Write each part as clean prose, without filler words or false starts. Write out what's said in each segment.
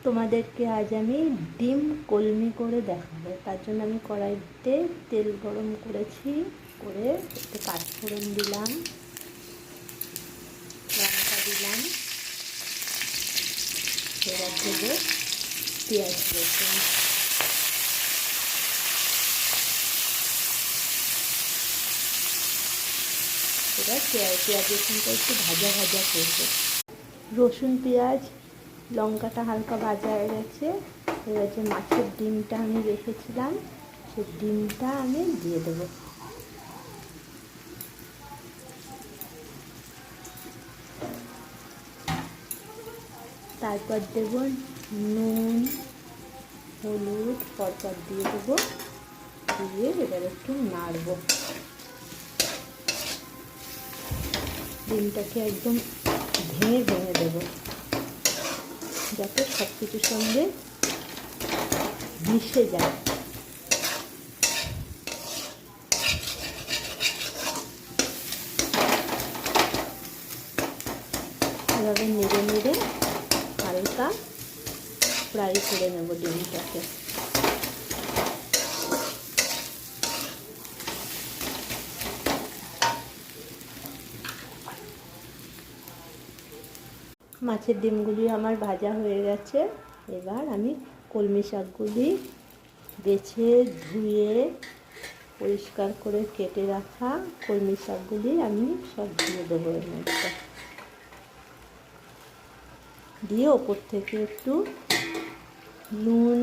তোমাদেরকে আজ আমি ডিম কলমি করে দেখাবো। তার জন্য আমি কড়াইতে তেল গরম করেছি, করে একটু পাঁচফোড়ন দিলাম, লঙ্কা দিলাম, এবার দেবো পেঁয়াজ রসুন। এবার পেঁয়াজ রসুনটা একটু ভাজা ভাজা করবো। রসুন পেঁয়াজ লঙ্কাটা হালকা ভাজা হয়ে গেছে। এবার যে মাছের ডিমটা আমি রেখেছিলাম সেই ডিমটা আমি দিয়ে দেবো। তারপর দেব নুন, হলুদ পরপর দিয়ে দেবো, দিয়ে এবার একটু নাড়বো। ডিমটাকে একদম ভেঙে ভেঙে দেবো যাতে সব কিছুর সঙ্গে মিশে যায়। এভাবে নেড়ে নেড়ে হালকা ফ্রাই করে নেব ডিমটাকে। মাছের ডিমগুলি আমার ভাজা হয়ে গেছে। এবার আমি কলমি শাকগুলি বেছে ধুয়ে পরিষ্কার করে কেটে রাখা কলমি শাকগুলি আমি সব দিয়ে দেবো এর মধ্যে, দিয়ে ওপর থেকে একটু নুন,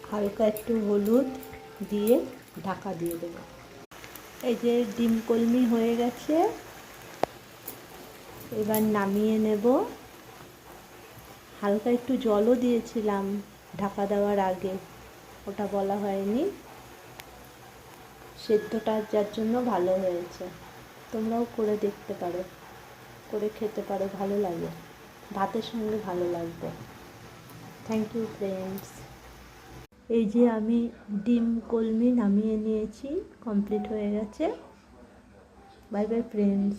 হালকা একটু হলুদ দিয়ে ঢাকা দিয়ে দেবো। এই যে ডিম কলমি হয়ে গেছে, এবার নামিয়ে নেব। হালকা একটু জলও দিয়েছিলাম ঢাকা দেওয়ার আগে, ওটা বলা হয়নি। সেদ্ধটা যার জন্য ভালো হয়েছে। তোমরাও করে দেখতে পারো, করে খেতে পারো, ভালো লাগে, ভাতের সঙ্গে ভালো লাগবে। Thank you friends. এই যে আমি ডিম কলমি নামিয়ে নিয়েছি, কমপ্লিট হয়ে গেছে। Bye bye friends.